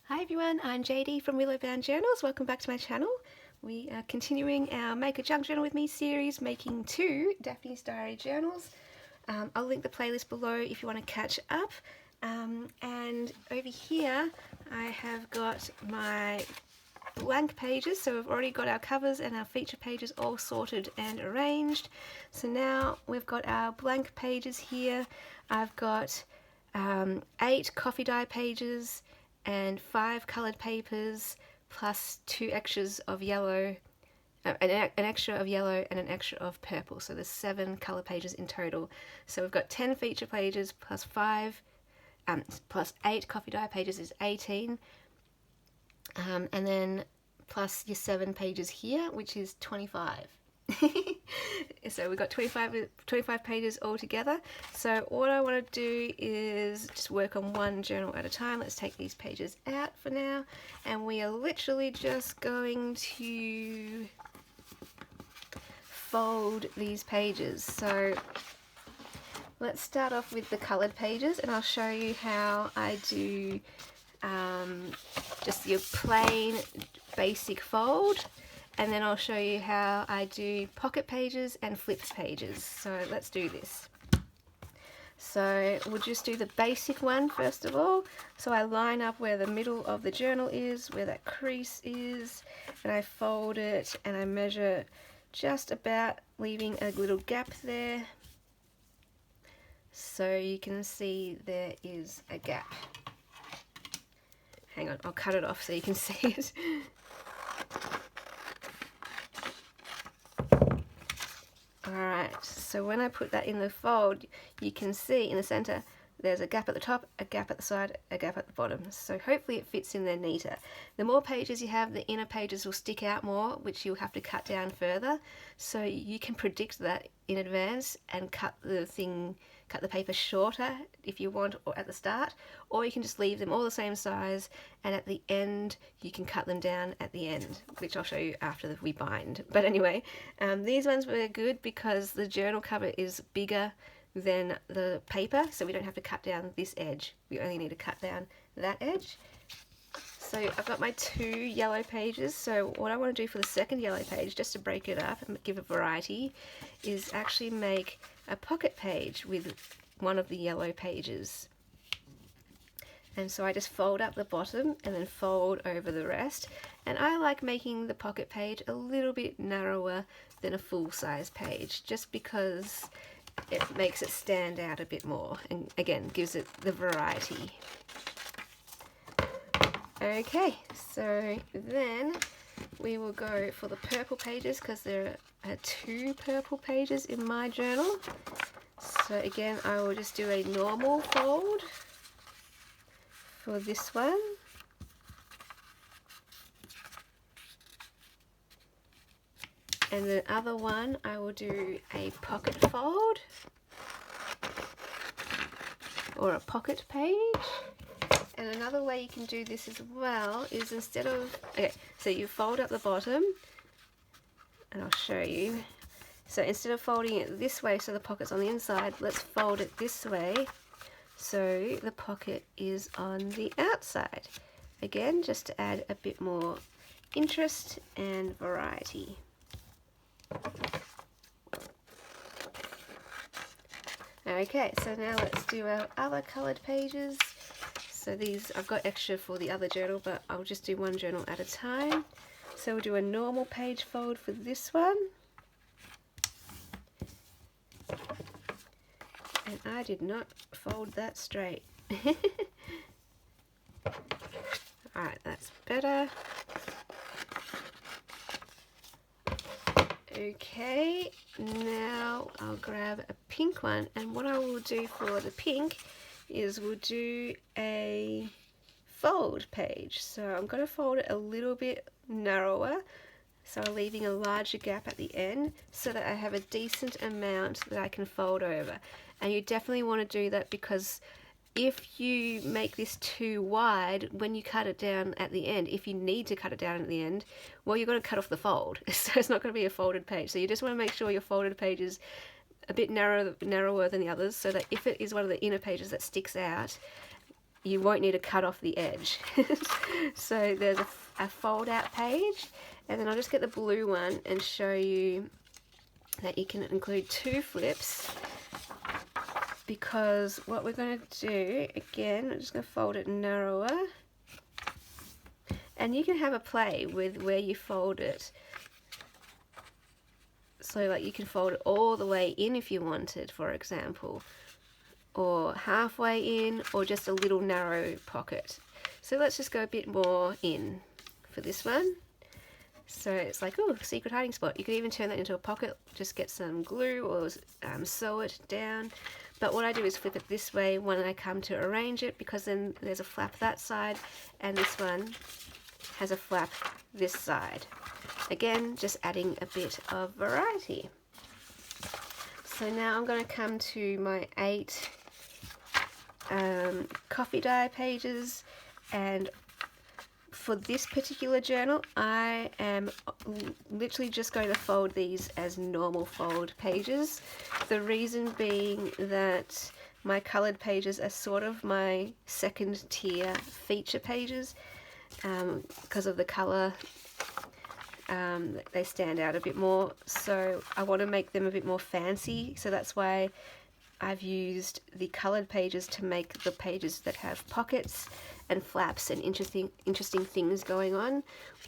Hi everyone, I'm JD from Willowbound Journals. Welcome back to my channel. We are continuing our Make a Junk Journal with Me series, making 2 Daphne's Diary journals. I'll link the playlist below if you want to catch up. And over here I have got my blank pages, so we've already got our covers and our feature pages all sorted and arranged. So now we've got our blank pages here. I've got 8 coffee dye pages and 5 coloured papers plus 2 extras of yellow, an extra of yellow and an extra of purple. So there's 7 colour pages in total. So we've got 10 feature pages plus 5 plus 8 coffee dye pages is 18, and then plus your 7 pages here, which is 25. So we've got 25 pages all together. So what I want to do is just work on one journal at a time. Let's take these pages out for now, and we are literally just going to fold these pages. So let's start off with the coloured pages, and I'll show you how I do just your plain basic fold, and then I'll show you how I do pocket pages and flipped pages. So let's do this. So we'll just do the basic one first of all. So I line up where the middle of the journal is, where that crease is, and I fold it and I measure just about, leaving a little gap there. So you can see there is a gap. Hang on, I'll cut it off so you can see it. Alright, so when I put that in the fold, you can see in the center there's a gap at the top, a gap at the side, a gap at the bottom. So hopefully it fits in there neater. The more pages you have, the inner pages will stick out more, which you'll have to cut down further. So you can predict that in advance and cut the paper shorter if you want, or at the start, or you can just leave them all the same size, and at the end you can cut them down at the end, which I'll show you after we bind. But anyway, these ones were good because the journal cover is bigger than the paper, so we don't have to cut down this edge. We only need to cut down that edge. So I've got my 2 yellow pages. So what I want to do for the second yellow page, just to break it up and give a variety, is actually make a pocket page with one of the yellow pages. And so I just fold up the bottom and then fold over the rest. And I like making the pocket page a little bit narrower than a full-size page, just because it makes it stand out a bit more, and again gives it the variety. Okay, so then we will go for the purple pages, because there are 2 purple pages in my journal. So again, I will just do a normal fold for this one. And the other one I will do a pocket fold or a pocket page. And another way you can do this as well is, instead of, okay, so you fold up the bottom, and I'll show you. So instead of folding it this way so the pocket's on the inside, let's fold it this way so the pocket is on the outside. Again, just to add a bit more interest and variety. Okay, so now let's do our other coloured pages. So these, I've got extra for the other journal, but I'll just do one journal at a time. So we'll do a normal page fold for this one. And I did not fold that straight. Alright, that's better. Okay, now I'll grab a pink one, and what I will do for the pink is we'll do a fold page. So I'm going to fold it a little bit narrower, so I'm leaving a larger gap at the end so that I have a decent amount that I can fold over. And you definitely want to do that, because if you make this too wide, when you cut it down at the end, if you need to cut it down at the end, well, you're going to cut off the fold. So it's not going to be a folded page. So you just want to make sure your folded page is a bit narrower than the others, so that if it is one of the inner pages that sticks out, you won't need to cut off the edge. So there's a fold out page, and then I'll just get the blue one and show you that you can include 2 flips, because what we're going to do, again, I'm just going to fold it narrower, and you can have a play with where you fold it. So like you can fold it all the way in if you wanted, for example, or halfway in, or just a little narrow pocket. So let's just go a bit more in for this one. So it's like, oh, secret hiding spot. You could even turn that into a pocket, just get some glue or sew it down. But what I do is flip it this way when I come to arrange it, because then there's a flap that side, and this one has a flap this side. Again, just adding a bit of variety. So now I'm going to come to my 8 coffee dye pages, and for this particular journal I am literally just going to fold these as normal fold pages. The reason being that my coloured pages are sort of my second tier feature pages, because of the colour. They stand out a bit more, so I want to make them a bit more fancy, so that's why I've used the coloured pages to make the pages that have pockets and flaps and interesting things going on,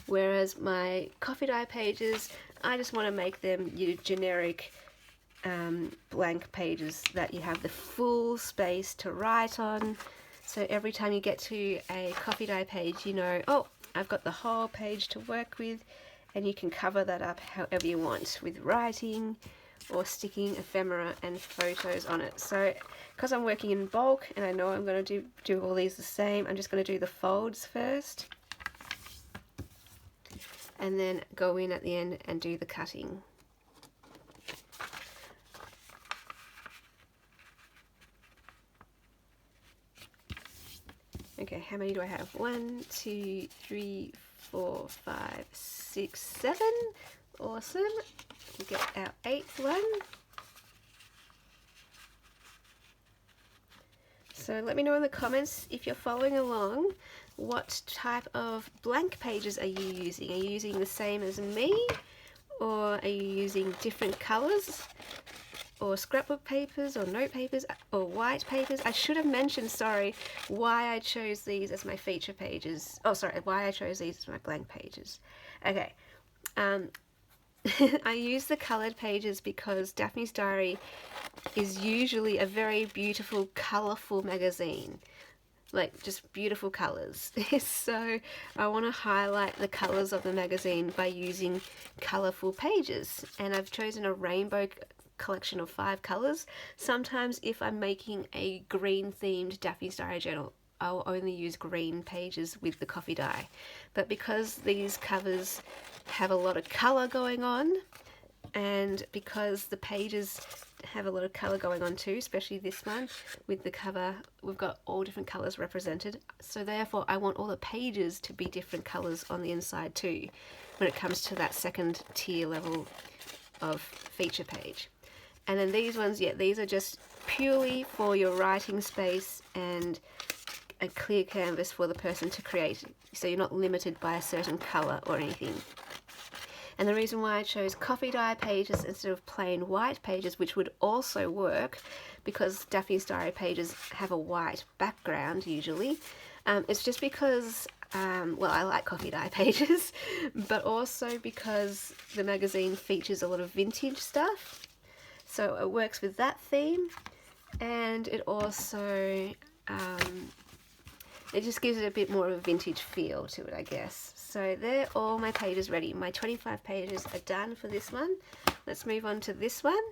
whereas my coffee dye pages, I just want to make them your generic blank pages that you have the full space to write on. So every time you get to a coffee dye page, you know, oh, I've got the whole page to work with, and you can cover that up however you want with writing or sticking ephemera and photos on it. So because I'm working in bulk and I know I'm going to do all these the same, I'm just going to do the folds first and then go in at the end and do the cutting. Okay, how many do I have? 1, 2, 3, 4, 5, 6, 7. Awesome. We'll get our 8th one. So let me know in the comments, if you're following along, what type of blank pages are you using? Are you using the same as me, or are you using different colours, or scrapbook papers, or note papers, or white papers? I should have mentioned, sorry, why I chose these as my feature pages. Oh, sorry, why I chose these as my blank pages. Okay. I use the coloured pages because Daphne's Diary is usually a very beautiful, colourful magazine. Like, just beautiful colours. So I want to highlight the colours of the magazine by using colourful pages. And I've chosen a rainbow collection of 5 colours. Sometimes if I'm making a green themed Daphne's Diary journal, I'll only use green pages with the coffee dye. But because these covers have a lot of colour going on, and because the pages have a lot of colour going on too, especially this one with the cover, we've got all different colours represented, so therefore I want all the pages to be different colours on the inside too when it comes to that second tier level of feature page. And then these ones, yeah, these are just purely for your writing space and a clear canvas for the person to create, so you're not limited by a certain colour or anything. And the reason why I chose coffee dye pages instead of plain white pages, which would also work because Daphne's Diary pages have a white background usually, it's just because, well, I like coffee dye pages, but also because the magazine features a lot of vintage stuff. So it works with that theme, and it also, it just gives it a bit more of a vintage feel to it, I guess. So they're all my pages ready. My 25 pages are done for this one. Let's move on to this one.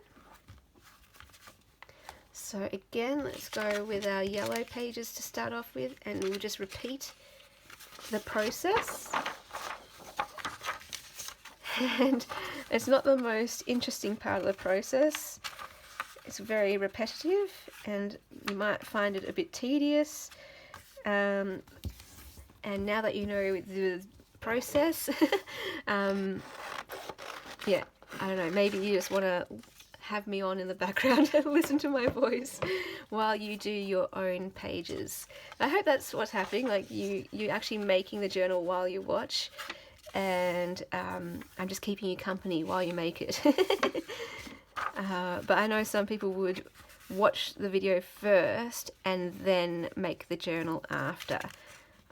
So again, let's go with our yellow pages to start off with, and we'll just repeat the process. And it's not the most interesting part of the process. It's very repetitive, and you might find it a bit tedious. And now that you know the process, yeah, I don't know, maybe you just want to have me on in the background and listen to my voice while you do your own pages. I hope that's what's happening, like you're actually making the journal while you watch, and I'm just keeping you company while you make it. But I know some people would watch the video first and then make the journal after.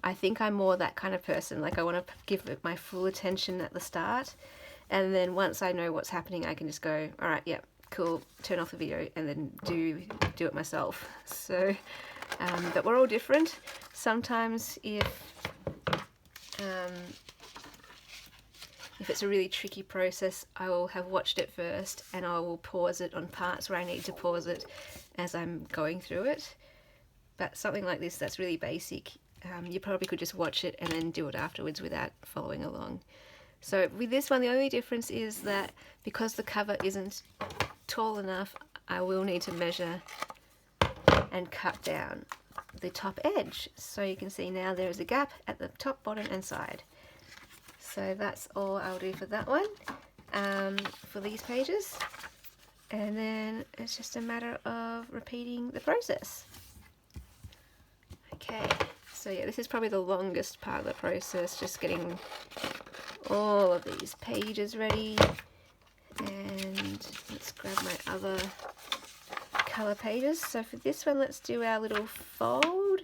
I think I'm more that kind of person, like I want to give it my full attention at the start, and then once I know what's happening I can just go, alright, yep, cool, turn off the video and then do it myself. So but we're all different. Sometimes if it's a really tricky process, I will have watched it first and I will pause it on parts where I need to pause it as I'm going through it. But something like this that's really basic, you probably could just watch it and then do it afterwards without following along. So with this one, the only difference is that because the cover isn't tall enough, I will need to measure and cut down the top edge. So you can see now there is a gap at the top, bottom and side. So that's all I'll do for that one, for these pages. And then it's just a matter of repeating the process. Okay, so yeah, this is probably the longest part of the process, just getting all of these pages ready. And let's grab my other colour pages. So for this one, let's do our little fold,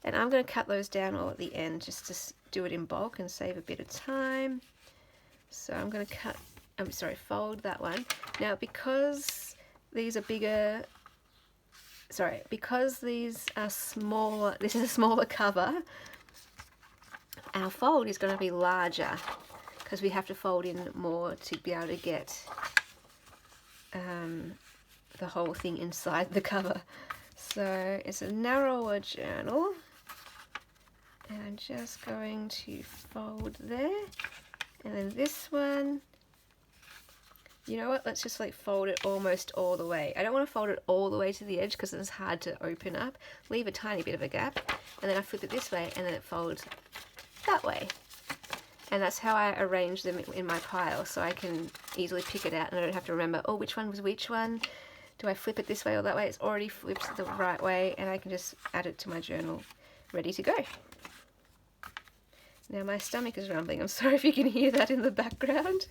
and I'm going to cut those down all at the end just to do it in bulk and save a bit of time. So I'm going to fold that one. Now because these are bigger, because these are smaller, this is a smaller cover, our fold is going to be larger because we have to fold in more to be able to get the whole thing inside the cover. So it's a narrower journal, and I'm just going to fold there. And then this one, you know what, let's just like fold it almost all the way. I don't want to fold it all the way to the edge because it's hard to open up. Leave a tiny bit of a gap, and then I flip it this way and then it folds that way. And that's how I arrange them in my pile, so I can easily pick it out and I don't have to remember, oh, which one was which one? Do I flip it this way or that way? It's already flipped the right way, and I can just add it to my journal, ready to go. Now my stomach is rumbling. I'm sorry if you can hear that in the background.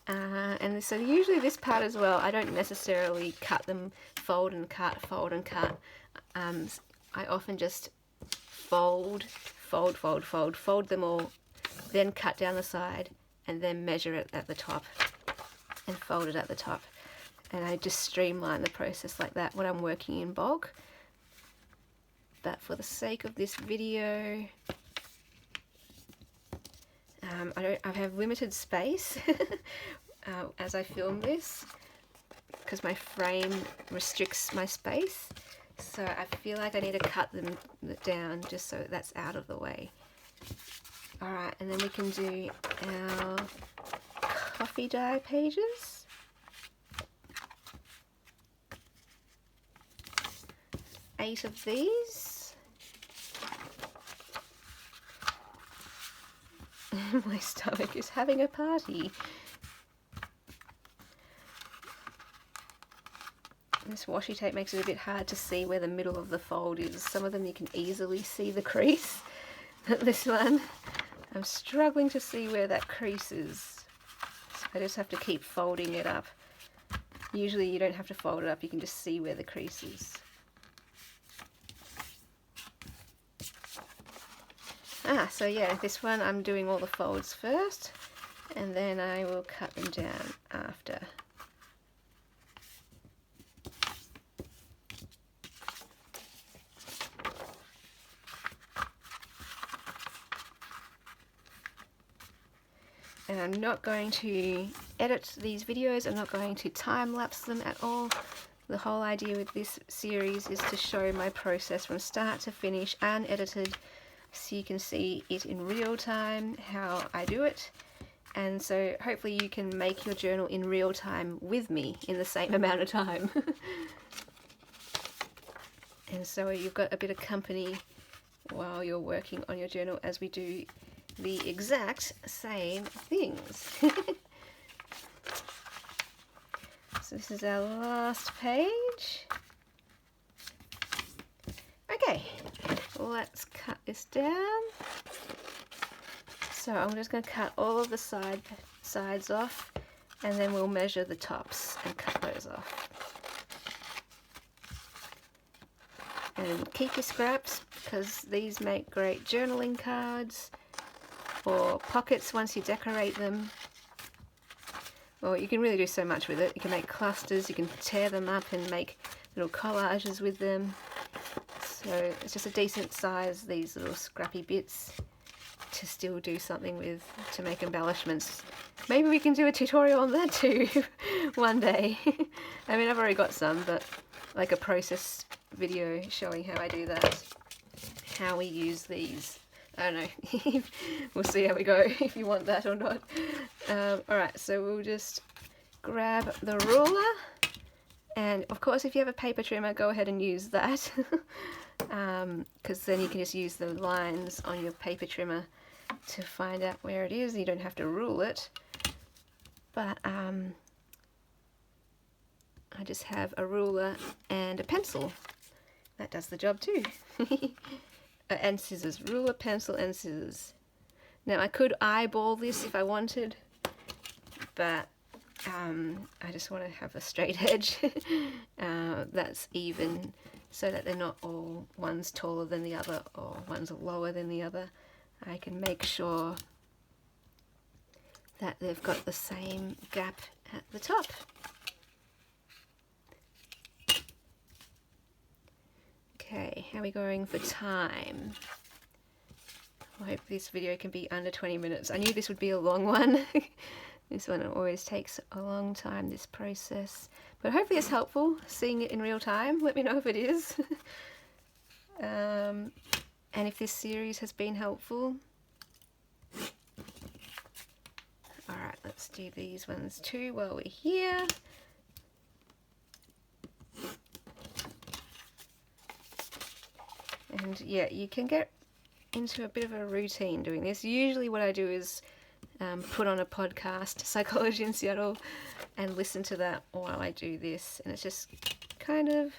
And so usually this part as well, I don't necessarily cut them, fold and cut, fold and cut. I often just fold them all, then cut down the side, and then measure it at the top and fold it at the top. And I just streamline the process like that when I'm working in bulk. But for the sake of this video, I have limited space as I film this because my frame restricts my space. So I feel like I need to cut them down just so that's out of the way. Alright, and then we can do our coffee dye pages. Eight of these. My stomach is having a party. This washi tape makes it a bit hard to see where the middle of the fold is. Some of them you can easily see the crease. This one, I'm struggling to see where that crease is. So I just have to keep folding it up. Usually you don't have to fold it up, you can just see where the crease is. So yeah, this one I'm doing all the folds first, and then I will cut them down after. And I'm not going to edit these videos, I'm not going to time-lapse them at all. The whole idea with this series is to show my process from start to finish, unedited, so you can see it in real time, how I do it. And so hopefully you can make your journal in real time with me in the same amount of time. And so you've got a bit of company while you're working on your journal as we do the exact same things. So this is our last page. Okay, let's cut this down. So I'm just going to cut all of the sides off, and then we'll measure the tops and cut those off. And keep your scraps, because these make great journaling cards or pockets once you decorate them. Well, you can really do so much with it. You can make clusters, you can tear them up and make little collages with them. So it's just a decent size, these little scrappy bits, to still do something with, to make embellishments. Maybe we can do a tutorial on that too one day. I mean, I've already got some, but like a process video showing how I do that, how we use these. I don't know. We'll see how we go, if you want that or not. Alright, so we'll just grab the ruler, and of course if you have a paper trimmer, go ahead and use that, because then you can just use the lines on your paper trimmer to find out where it is. You don't have to rule it, but I just have a ruler and a pencil. That does the job too. And scissors. Ruler, pencil and scissors. Now I could eyeball this if I wanted, but I just want to have a straight edge that's even, so that they're not all one's taller than the other or one's lower than the other. I can make sure that they've got the same gap at the top. Okay, how are we going for time? I hope this video can be under 20 minutes. I knew this would be a long one. This one always takes a long time, this process. But hopefully it's helpful, seeing it in real time. Let me know if it is. And if this series has been helpful. Alright, let's do these ones too while we're here. And yeah, you can get into a bit of a routine doing this. Usually what I do is put on a podcast, Psychology in Seattle, and listen to that while I do this, and it's just kind of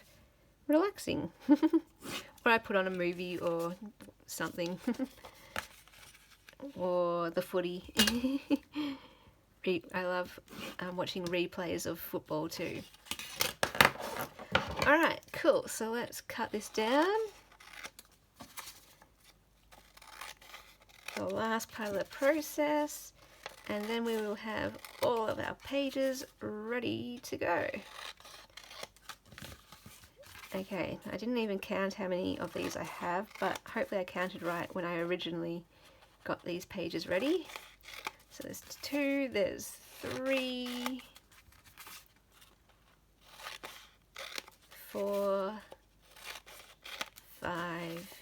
relaxing. Or I put on a movie or something. Or the footy. I love watching replays of football too. Alright, cool. So let's cut this down. The last part of the process, and then we will have all of our pages ready to go. Okay, I didn't even count how many of these I have, but hopefully I counted right when I originally got these pages ready. So there's 2, there's 3, 4, 5,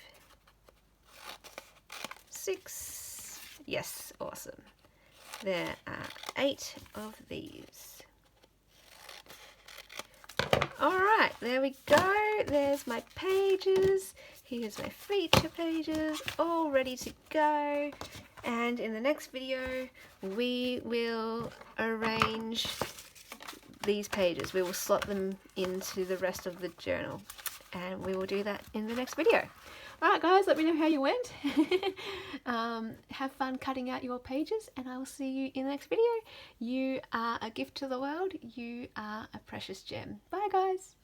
6. Yes, awesome. There are 8 of these. Alright, there we go. There's my pages. Here's my feature pages, all ready to go. And in the next video, we will arrange these pages. We will slot them into the rest of the journal. And we will do that in the next video. Alright guys, let me know how you went. Have fun cutting out your pages, and I will see you in the next video. You are a gift to the world. You are a precious gem. Bye guys.